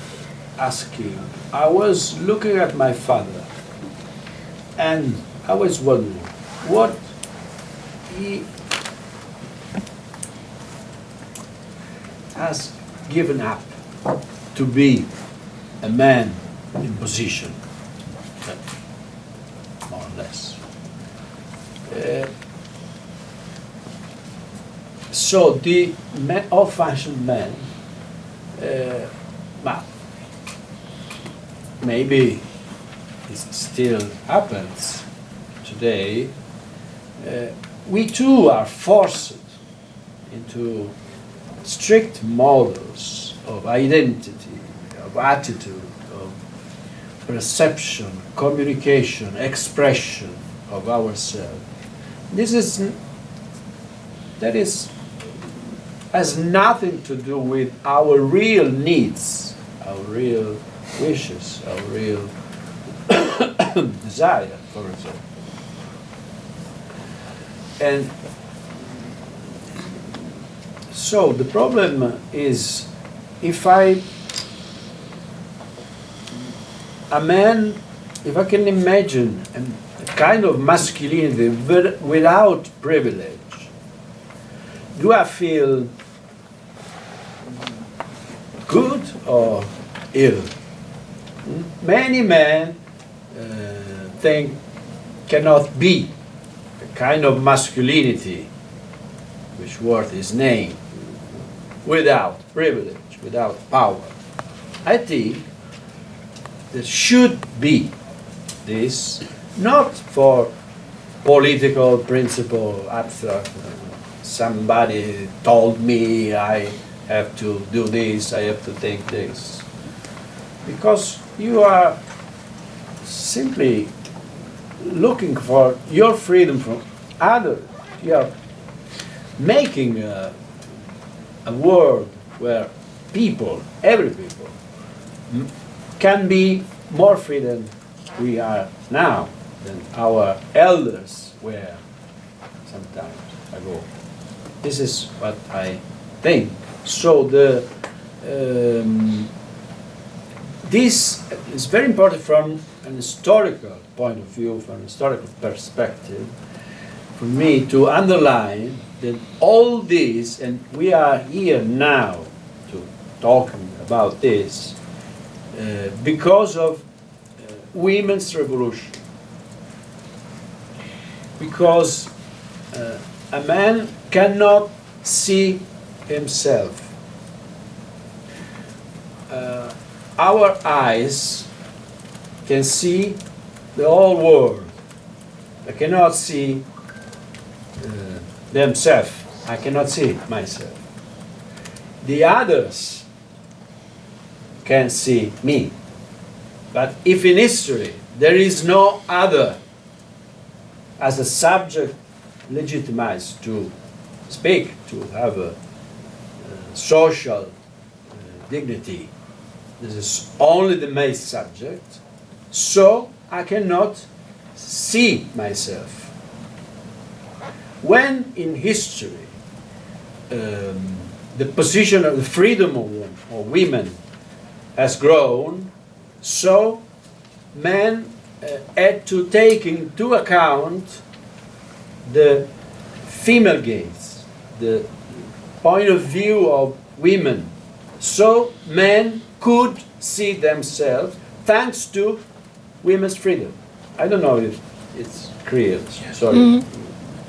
asking, I was looking at my father and I was wondering what he has given up to be a man in position, more or less. So the old-fashioned man, well, maybe it still happens today. We too are forced into strict models of identity, of attitude, of perception, communication, expression of ourselves. That has nothing to do with our real needs, our real wishes, our real desire, for example. And so the problem is, if I can imagine a kind of masculinity without privilege, do I feel good or ill? Many men cannot be a kind of masculinity which worth his name without privilege, without power. I think there should be this, not for political principle, abstract. Somebody told me I have to do this, I have to think this. Because you are simply looking for your freedom from others. You are making a world where people, every people, can be more free than we are now, than our elders were some time ago. This is what I think. So this is very important from an historical point of view, from an historical perspective, for me to underline that all this, and we are here now to talking about this, because of women's revolution. Because a man cannot see himself. Our eyes can see the whole world. They cannot see themselves. I cannot see myself. The others can see me. But if in history there is no other as a subject legitimized to speak, to have a social dignity, this is only the male subject, so I cannot see myself. When in history the position of the freedom of women has grown, so men had to take into account the female gaze, the point of view of women. So men could see themselves thanks to women's freedom. I don't know if it's clear. Sorry,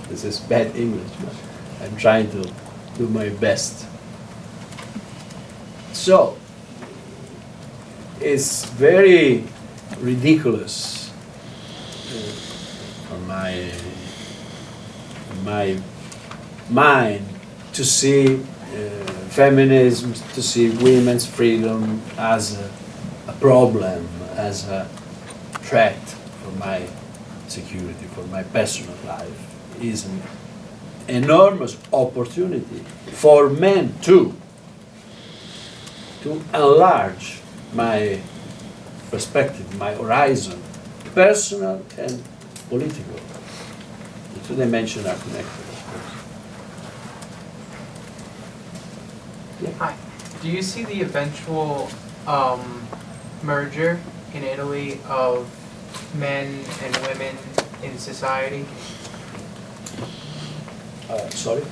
this is bad English, but I'm trying to do my best. So it's very ridiculous from my mind to see feminism, to see women's freedom as a problem, as a threat for my security, for my personal life. enormous opportunity for men too to enlarge my perspective, my horizon, personal and political. The two dimensions are connected, of course. Hi. Do you see the eventual merger in Italy of men and women in society? Sorry?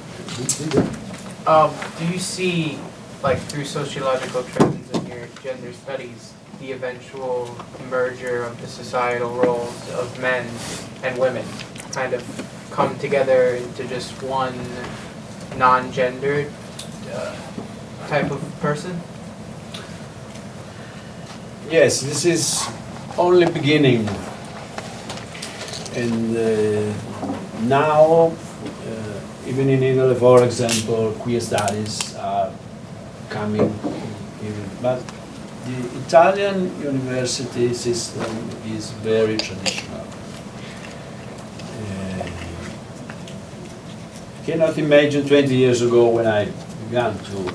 Do you see, like through sociological trends in your gender studies, the eventual merger of the societal roles of men and women kind of come together into just one non-gendered type of person? Yes, this is only beginning. And now, even in Italy, for example, queer studies are coming in. But the Italian university system is very traditional. I cannot imagine 20 years ago when I began to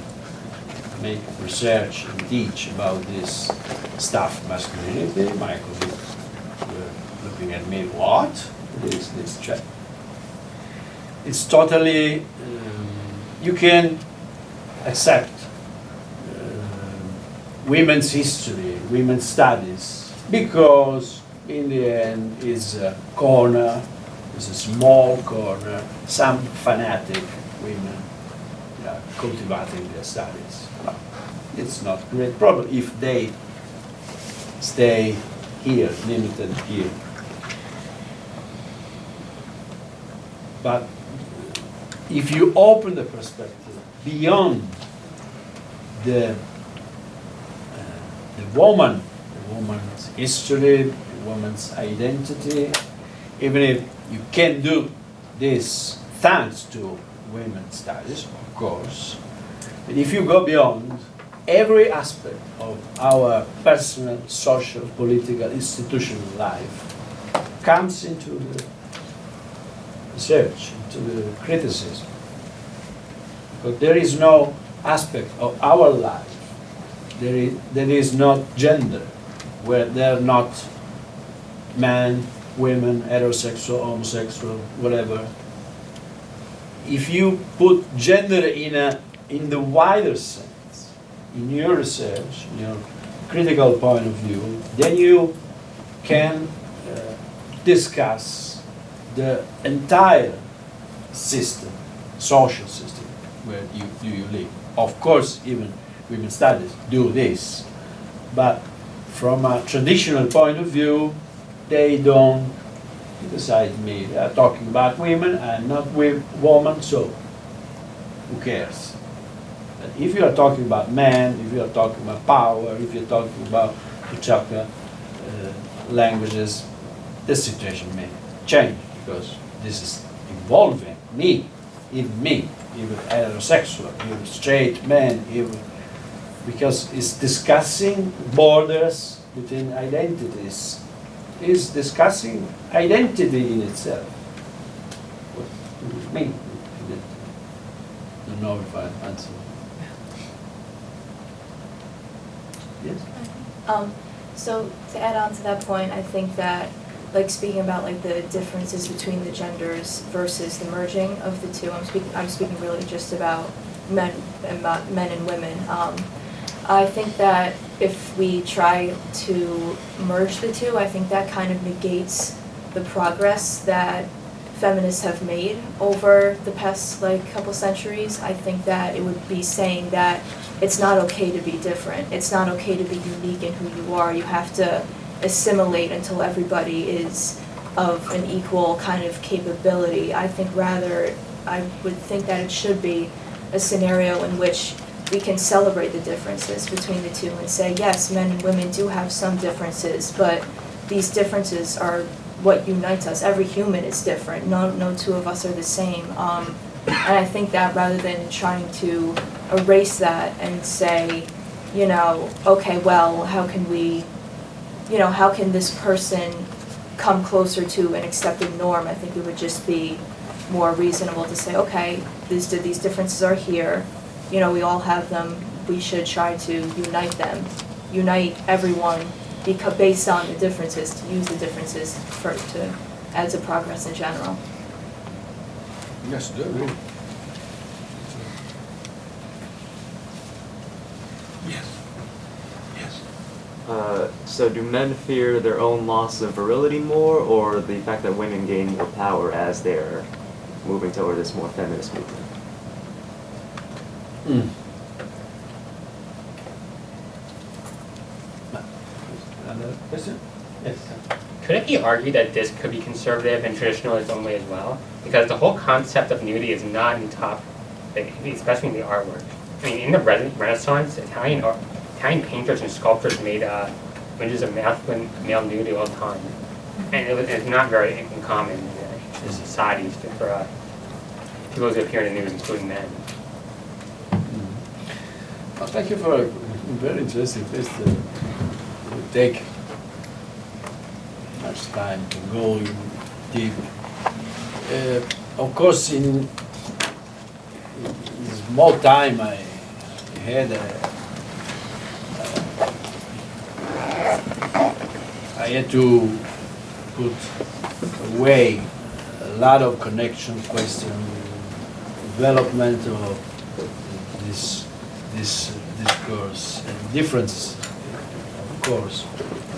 make research and teach about this stuff, masculinity. My colleagues were looking at me, what? This check. It's totally, you can accept women's history, women's studies, because in the end is a corner, is a small corner, some fanatic women cultivating their studies. But it's not a great problem if they stay here, limited here. But if you open the perspective beyond the woman's history, the woman's identity, even if you can do this thanks to women's studies, of course, but if you go beyond, every aspect of our personal, social, political, institutional life comes into the research, into the criticism. But there is no aspect of our life, there is not gender, where there are not men, women, heterosexual, homosexual, whatever. If you put gender in the wider sense, in your research, in your critical point of view, then you can discuss the entire system, social system, where you live. Of course, even women's studies do this, but from a traditional point of view, they don't criticize me. They are talking about women and not women, so who cares? But if you are talking about men, if you are talking about power, if you're talking about Tuchaka languages, the situation may change, because this is involving me, even heterosexual, even straight men, even, because it's discussing borders between identities. Is discussing identity in itself. What does it mean? I don't know if I answered. Yes? So to add on to that point, I think that, like speaking about like the differences between the genders versus the merging of the two, I'm speaking really just about men and women. I think that if we try to merge the two, I think that kind of negates the progress that feminists have made over the past couple centuries. I think that it would be saying that it's not okay to be different. It's not okay to be unique in who you are. You have to assimilate until everybody is of an equal kind of capability. I think rather, I would think that it should be a scenario in which we can celebrate the differences between the two and say, yes, men and women do have some differences, but these differences are what unites us. Every human is different. No two of us are the same. And I think that rather than trying to erase that and say, okay, well, how can this person come closer to an accepted norm? I think it would just be more reasonable to say, okay, these differences are here, you know, we all have them, we should try to unite them, unite everyone, because based on the differences, to use the differences to add to progress in general. Yes, do agree. So do men fear their own loss of virility more, or the fact that women gain more power as they're moving toward this more feminist movement? Another question? Yes. Could it be argued that this could be conservative and traditional in its own way as well? Because the whole concept of nudity is not in the top, especially in the artwork. I mean, in the Renaissance, Italian painters and sculptors made images of masculine male nudity all the time. And it's not very uncommon in societies for people who appear in the nude, including men. Well, thank you for a very interesting question. It would take much time to go in deep. Of course, in small time I had I had to put away a lot of connection question, development of this discourse and difference, of course,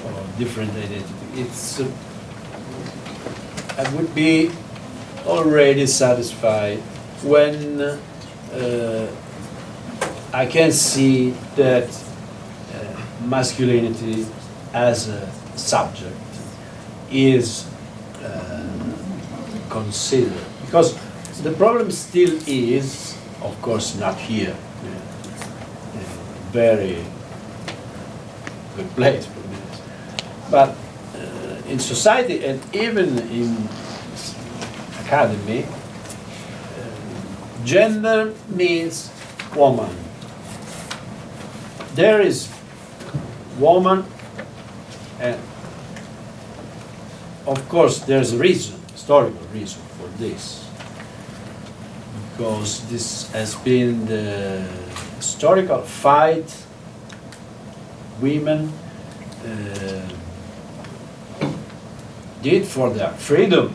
or different identity. It's I would be already satisfied when I can see that masculinity as a subject is considered, because the problem still is, of course, not here. Very good place for this, but in society and even in academy, gender means woman. There is woman, and of course there's a reason, historical reason for this, because this has been the historical fight women did for their freedom,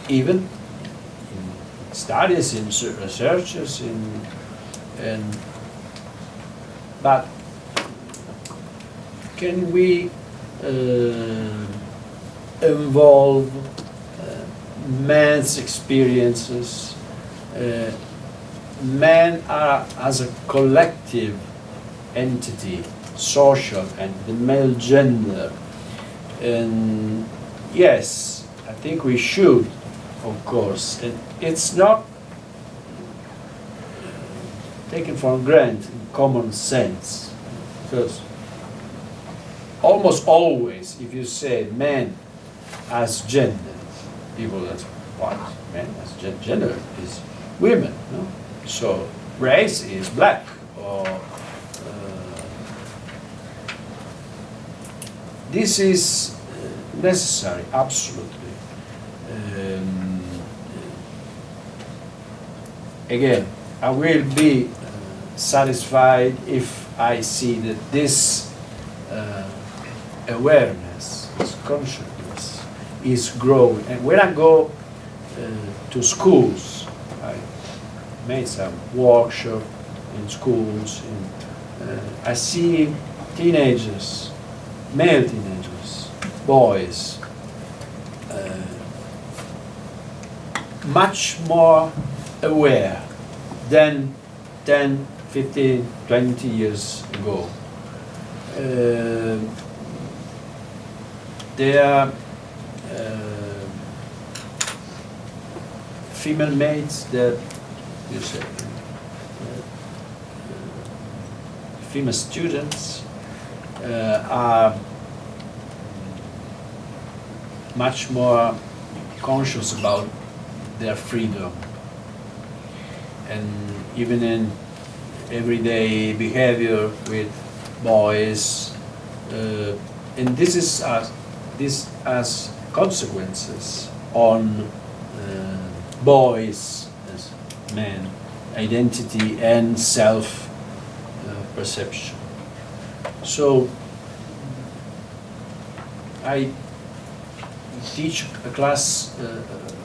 even in studies, in researches, but can we involve men's experiences? Men are as a collective entity, social, and the male gender. And yes, I think we should, of course. And it's not taken for granted in common sense, because almost always, if you say man as gender, people that's what man as gender is women, no? So race is black, or this is necessary, absolutely. Again, I will be satisfied if I see that this awareness, this consciousness is growing. And when I go to schools, I made some workshop in schools, I see teenagers, male teenagers, boys, much more aware than 10, 15, 20 years ago. They are female mates that, you say, female students are much more conscious about their freedom, and even in everyday behavior with boys, and this has consequences on boys as men, identity and self perception. So I teach a class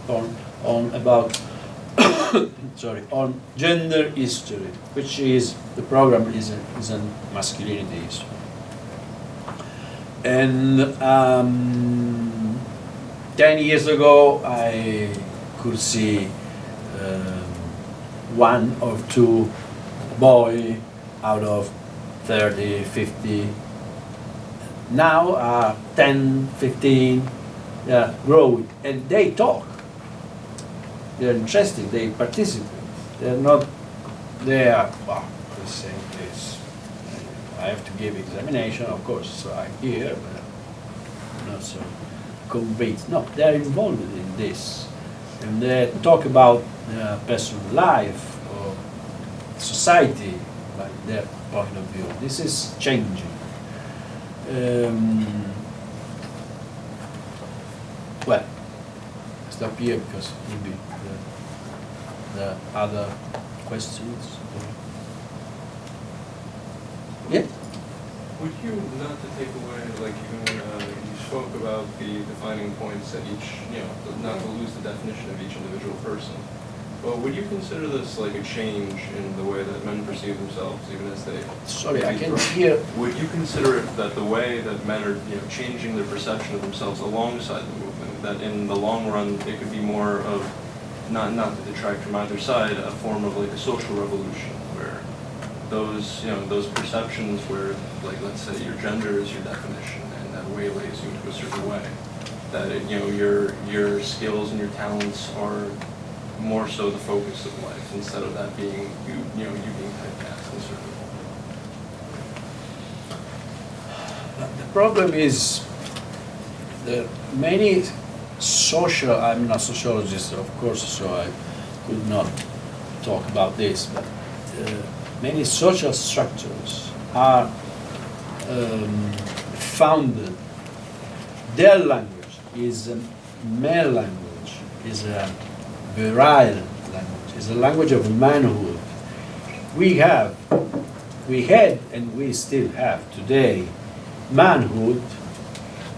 on about on gender history, which is the program is a masculinity history. And 10 years ago, I could see one or two boy out of 30, 50. Now 10, 15, growing, and they talk. They're interested, they participate. They're not there, well, they say this. I have to give examination, of course, so I'm here, but I'm not so convinced. No, they're involved in this. And they talk about their personal life or society by their point of view. This is changing. Well, stop here because maybe the other questions. Yeah? Would you, not to take away, like even when you spoke about the defining points at each, not to lose the definition of each individual person, but would you consider this like a change in the way that men perceive themselves, even as they... Sorry, I can't hear. Would you consider it that the way that men are, changing their perception of themselves alongside the movement, that in the long run it could be more of, not to detract from either side, a form of like a social revolution where those, those perceptions where, like, let's say your gender is your definition and that waylays you into a certain way, that your skills and your talents are more so the focus of life instead of that being you being typecast in a certain way. The problem is that many social, I'm not a sociologist, of course, so I could not talk about this, but many social structures are founded. Their language is a male language, is a virile language, is a language of manhood. We had, and we still have today, manhood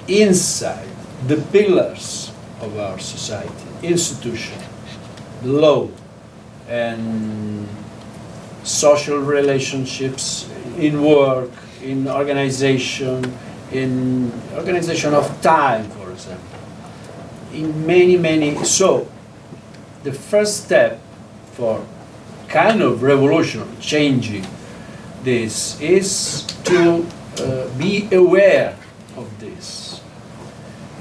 inside the pillars of our society, institution, law, and social relationships in work, in organization of time, for example, in many. So the first step for kind of revolution, changing this, is to be aware of this.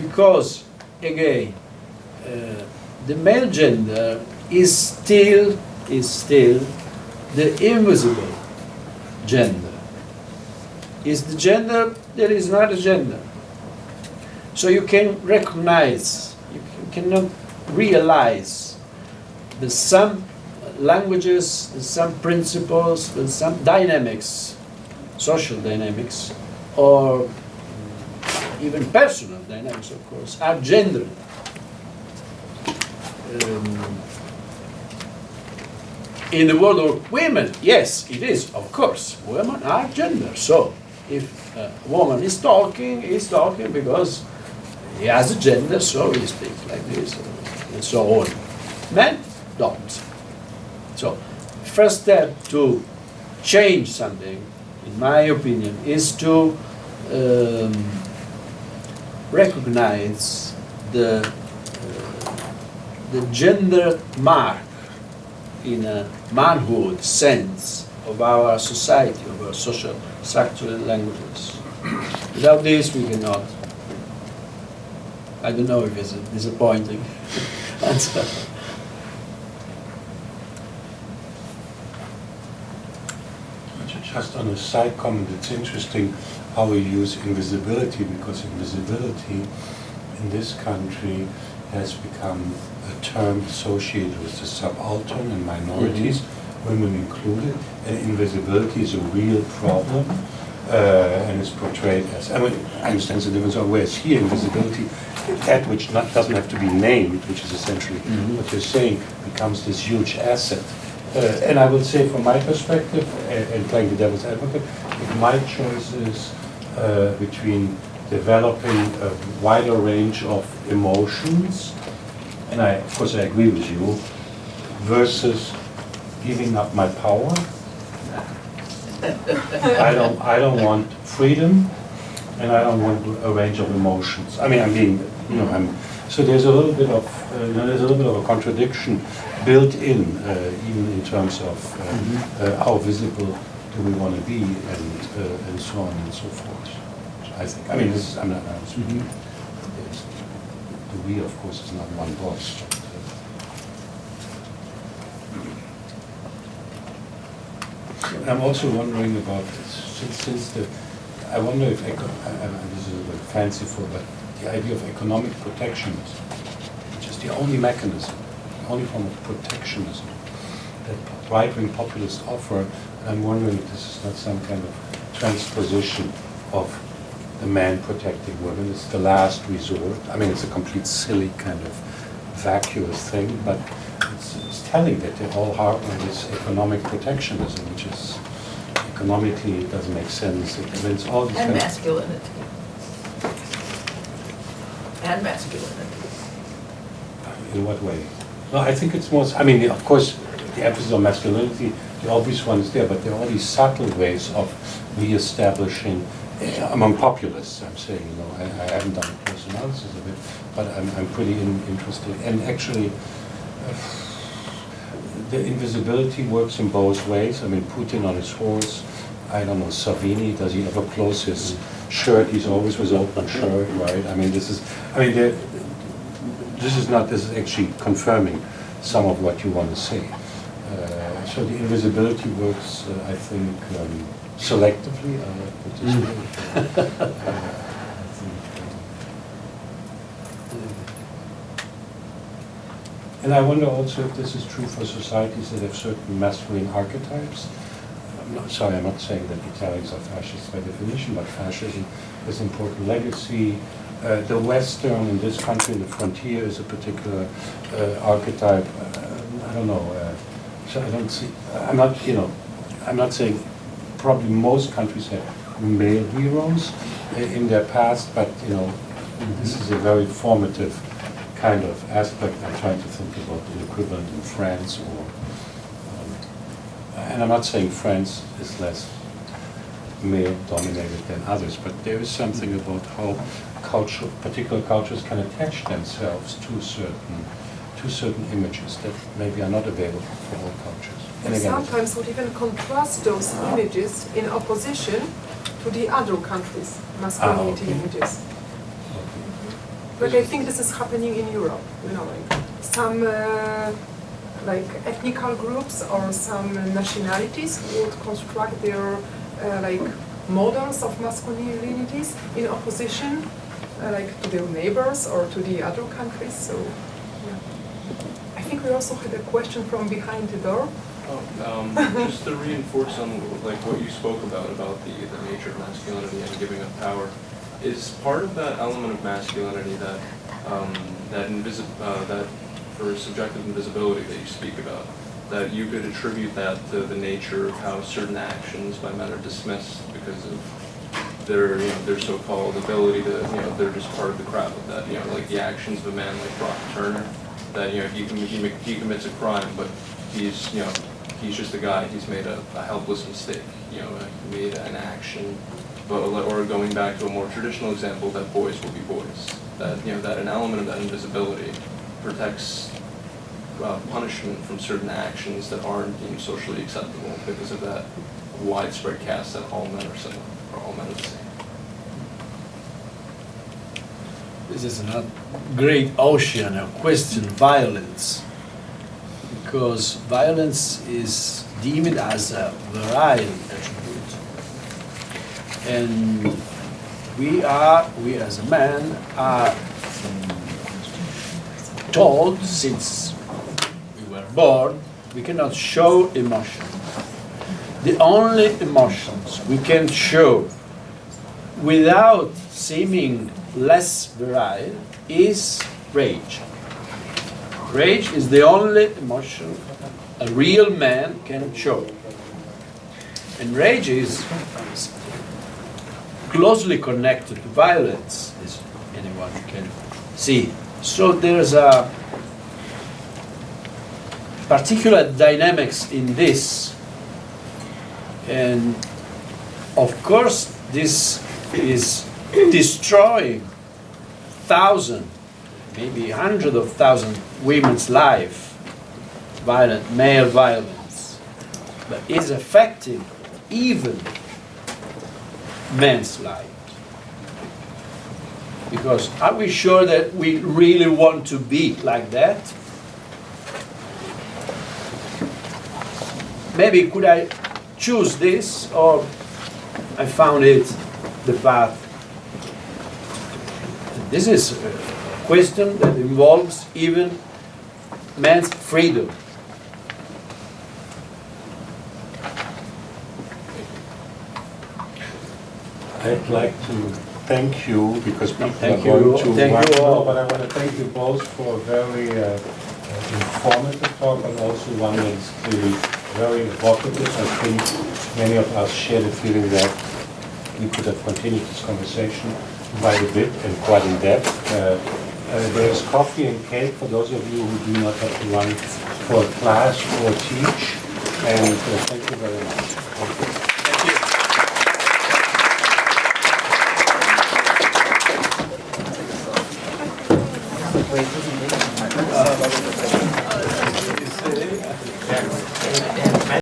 Because, again, the male gender is still the invisible gender. Is the gender that is not a gender. So you can recognize, you cannot realize there's some languages, there's some principles, there's some dynamics, social dynamics, or even personal dynamics, of course, are gendered. In the world of women, yes, it is, of course. Women are gender. So if a woman is talking because he has a gender, so he speaks like this, and so on. Men don't. So first step to change something, in my opinion, is to recognize the gender mark in a manhood sense of our society, of our social structural languages. Without this, we cannot. I don't know if it's a disappointing answer. Just on a side comment, it's interesting how we use invisibility, because invisibility in this country has become a term associated with the subaltern and minorities, women included, and invisibility is a real problem. and is portrayed as, I mean, I understand the difference, whereas here invisibility, that which doesn't have to be named, which is essentially what you're saying, becomes this huge asset. And I would say from my perspective, and playing the devil's advocate, my choice is between developing a wider range of emotions, and of course I agree with you, versus giving up my power. I don't want freedom, and I don't want a range of emotions. I mean, I'm being, so there's a little bit of, there's a little bit of a contradiction built in, even in terms of how visible do we want to be, and so on and so forth. I think. I mean, this is, I'm not speaking. The we, of course, is not one boss. I'm also wondering about since the. I wonder if this is a bit fanciful, but the idea of economic protectionism, which is the only mechanism, the only form of protectionism that right-wing populists offer, and I'm wondering if this is not some kind of transposition of the man protecting women. It's the last resort. I mean, it's a complete silly kind of vacuous thing, but it's telling that they all harbor this economic protectionism, which is economically it doesn't make sense. It's all these And masculinity. And masculinity. In what way? No, I think it's more. I mean, of course, the emphasis on masculinity, the obvious one is there, but there are all these subtle ways of re-establishing among populists. I'm saying, I haven't done a close analysis of it, but I'm pretty interested. And actually, the invisibility works in both ways. I mean, Putin on his horse. I don't know, Salvini, does he ever close his shirt? He's always with open shirt, right? I mean, this is actually confirming some of what you want to say. So the invisibility works, I think, selectively. I put this way. And I wonder also if this is true for societies that have certain masculine archetypes. I'm not saying that Italians are fascists by definition, but fascism is an important legacy. The Western in this country, in the frontier, is a particular archetype. I don't know. So I don't see. I'm not saying. Probably most countries have male heroes in their past, but this is a very formative kind of aspect. I'm trying to think about the equivalent in France, and I'm not saying France is less male-dominated than others, but there is something about how particular cultures can attach themselves to certain images that maybe are not available for all cultures. And sometimes would even contrast those images in opposition to the other countries' masculinity images. But I think this is happening in Europe, some ethnical groups or some nationalities would construct their models of masculinities in opposition to their neighbors or to the other countries. So I think we also had a question from behind the door. Just to reinforce on what you spoke about the nature of masculinity and giving up power, is part of that element of masculinity that that for subjective invisibility that you speak about, that you could attribute that to the nature of how certain actions by men are dismissed because of their so-called ability to they're just part of the crowd, that like the actions of a man like Brock Turner, that he commits a crime, but he's just a guy. He's made a helpless mistake. He made an action, or going back to a more traditional example, that boys will be boys. That that an element of that invisibility protects punishment from certain actions that aren't deemed socially acceptable because of that widespread cast that all men are similar, or all men are the same. This is a great ocean of question, violence. Because violence is deemed as a virile attribute. And we as a man are told since we were born, we cannot show emotion. the only emotions we can show without seeming less virile is rage. Rage is the only emotion a real man can show. And rage is closely connected to violence, as anyone can see. So there's a particular dynamics in this. And of course, this is destroying thousands, maybe hundreds of thousands women's life, male violence, but is affecting even men's life. Because are we sure that we really want to be like that? Maybe could I choose this, or I found it the path. This is a question that involves even man's freedom. I'd like to thank you, because people Thank are going you. to Thank watch you all. now, but I want to thank you both for a very informative talk, and also one that is clearly very evocative. I think many of us share the feeling that we could have continued this conversation quite a bit and quite in depth. There's coffee and cake for those of you who do not have to run for a class or teach, and thank you very much.